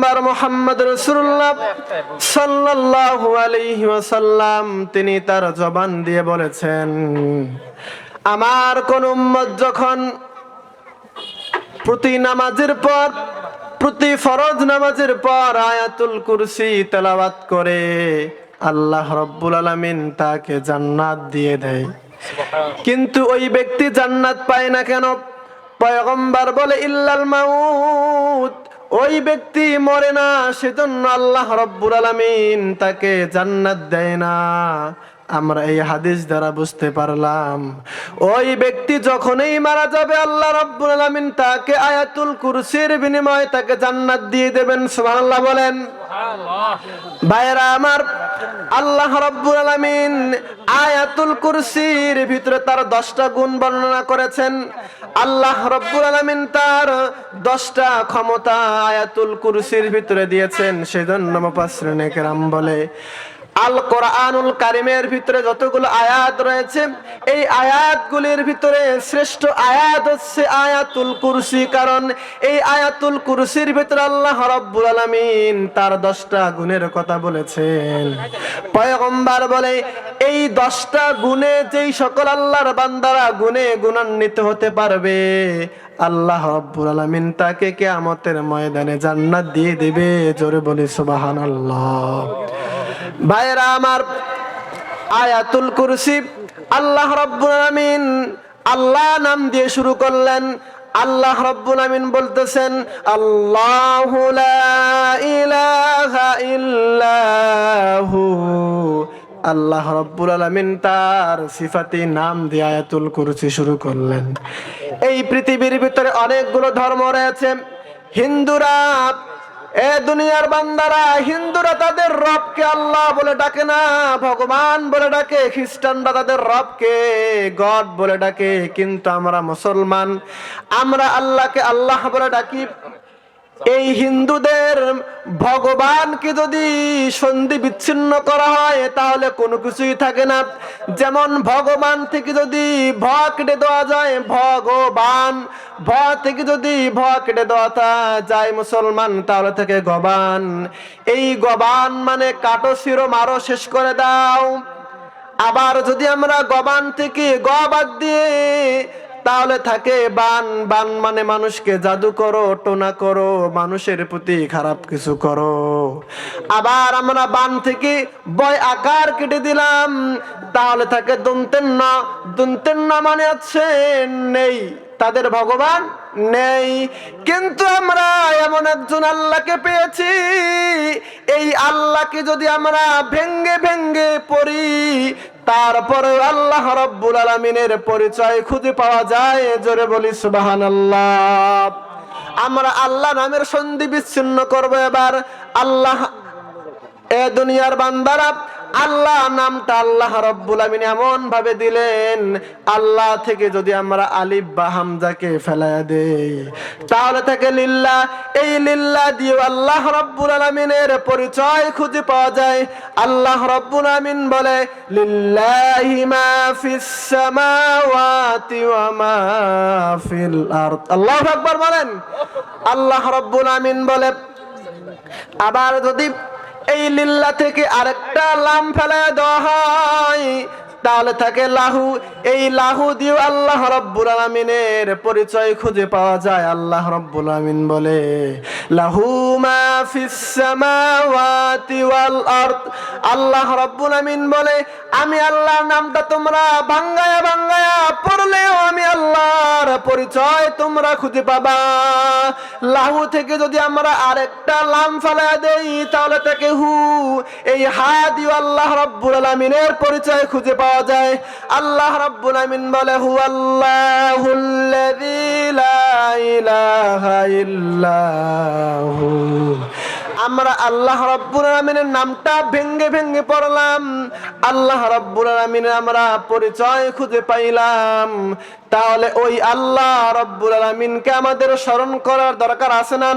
পয়গম্বর মুহাম্মদ রাসূলুল্লাহ সাল্লাল্লাহু আলাইহি ওয়াসাল্লাম তিনি তার জবান দিয়ে বলেছেন, আমার কোন উম্মত যখন প্রতি নামাজের পর, প্রতি ফরজ নামাজের পর আয়াতুল কুরসি তেলাওয়াত করে, আল্লাহ রাব্বুল আলামিন তাকে জান্নাত দিয়ে দেয়। কিন্তু ওই ব্যক্তি জান্নাত পায় না কেন? পয়গম্বর বলে ইল্লাল মাউত, ওই ব্যক্তি মরে না, সেজন্য আল্লাহ রাব্বুল আলামিন তাকে জান্নাত দেয় না। আমরা এই হাদিস দ্বারা বুঝতে পারলাম ওই ব্যক্তি যখনই মারা যাবে আল্লাহ রাব্বুল আলামিন তাকে আয়াতুল কুরসির বিনিময়ে তাকে জান্নাত দিয়ে দেবেন। সুবহানাল্লাহ বলেন। ভাইরা আমার, আল্লাহ রাব্বুল আলামিন আয়াতুল কুরসির ভিতরে তার 10টা গুণ বর্ণনা করেছেন। আল্লাহ রাব্বুল আলামিন তার 10টা ক্ষমতা আয়াতুল কুরসির ভিতরে দিয়েছেন। সেজন্য মুফাসসিরিনে কেরাম বলে আল কোরআনুল কারীমের ভিতরে যতগুলো আয়াত রয়েছে, এই আয়াতগুলির ভিতরে শ্রেষ্ঠ আয়াত হচ্ছে আয়াতুল কুরসি। কারণ এই আয়াতুল কুরসির ভিতরে আল্লাহ রাব্বুল আলামিন তার 10টা গুণের কথা বলেছেন। পয়গম্বর বলে এই 10টা গুণে যেই সকল আল্লাহর বান্দারা গুণে গুণান্বিত হতে পারবে, আল্লাহ রাব্বুল আলামিন তাকে কিয়ামতের ময়দানে জান্নাত দিয়ে দেবে। জোরে বলি সুবহানাল্লাহ। ভাইরা আমার, আয়াতুল কুরসি আল্লাহ রাব্বুল আলামিন আল্লাহ নাম দিয়ে শুরু করলেন। আল্লাহ রাব্বুল আলামিন বলতেছেন, আল্লাহু লা ইলাহা ইল্লাহু। আল্লাহ রাব্বুল আলামিন তার সিফাতি নাম দিয়ে আয়াতুল কুরসি শুরু করলেন। এই পৃথিবীর ভিতরে অনেকগুলো ধর্ম রয়েছে। হিন্দুরা, এ দুনিয়ার বান্দারা, হিন্দুরা তাদের রবকে আল্লাহ বলে ডাকে না, ভগবান বলে ডাকে। খ্রিস্টানরা তাদের রবকে গড বলে ডাকে। কিন্তু আমরা মুসলমান, আমরা আল্লাহকে আল্লাহ বলে ডাকি। এই হিন্দুদের ভগবানকে যদি সন্ধি বিচ্ছিন্ন করা হয় তাহলে কোনো কিছুই থাকে না। যেমন ভগবান থেকে যদি ভ কেটে দেওয়া যায় ভগবান, ভ থেকে যদি ভ কেটে দেওয়া যায় মুসলমান, তাহলে থেকে গবান। এই গবান মানে কাটো শিরো মারো শেষ করে দাও। আবার যদি আমরা গবান থেকে গ বাদ দিয়ে তাহলে থাকে বান, বান মানে মানুষকে জাদু করো, টোনা করো, মানুষের প্রতি খারাপ কিছু করো। আবার আমরা বান থেকে বয় আকার কেটে দিলাম, তাহলে থাকে দন্তেন না। দন্তেন না মানে আছে নেই, তাদের ভগবান নেই। কিন্তু আমরা এমন একজন আল্লাহকে পেয়েছি, এই আল্লাহকে যদি আমরা ভেঙ্গে ভেঙ্গে পড়ি তারপরে আল্লাহ রাব্বুল আলামিনের পরিচয় খুঁজে পাওয়া যায়। জোরে বলি সুবহানাল্লাহ। আমরা আল্লাহ নামের সন্ধি বিচ্ছিন্ন করব এবার। আল্লাহ, এ দুনিয়ার বান্দারা, আল্লাহ নামটা আল্লাহ রাব্বুল আলামিন এমন ভাবে দিলেন, আল্লাহ থেকে যদি আমরা আলিফ বা হামজাকে ফেলায়া দেই তাহলে থাকে লিল্লাহ। এই লিল্লাহ দিয়ে আল্লাহ রাব্বুল আলামিনের পরিচয় খুঁজে পাওয়া যায়। আল্লাহ রাব্বুল আলামিন বলে লিল্লাহি মা ফিস সামাওয়াতি ওয়া মা ফিল আরদ। আল্লাহু আকবার বলেন। আল্লাহ রাব্বুল আলামিন বলে, আবার যদি এই লিল্লাহ থেকে আরেকটা লাম ফেলায় দেওয়া হয় তাহলে থাকে লাহু। এই লাহু দিয়ে আল্লাহ রাব্বুল আলামিনের পরিচয় খুঁজে পাওয়া যায়। আল্লাহ রাব্বুল আলামিন বলে লাহু মা ফিস সামাওয়াতি ওয়াল আরদ। আল্লাহ রাব্বুল আলামিন বলে আমি আল্লাহর নামটা তোমরা ভাঙ্গায়া ভাঙ্গায়া পড়লেও আমি আল্লাহর পরিচয় তোমরা খুঁজে পাবা। লাহু থেকে যদি আমরা আরেকটা লাম ফেলায়া দেই তাহলে থাকে হু। এই হা দিয়ে আল্লাহ রাব্বুল আলামিনের পরিচয় খুঁজে পাওয়া যায়। আল্লাহ রাব্বুল আলামিন বলে হুয়াল্লাহুল্লাযী লা ইলাহা ইল্লাহু। আমরা আল্লাহ রাব্বুল আলামিনের নামটা ভেঙ্গে ভেঙ্গে পড়লাম, আল্লাহ রাব্বুল আলামিনের আমরা পরিচয় খুঁজে পাইলাম। তাহলে ওই আল্লাহ রাব্বুল আলামিনকে আমাদের স্মরণ করার দরকার আছে না?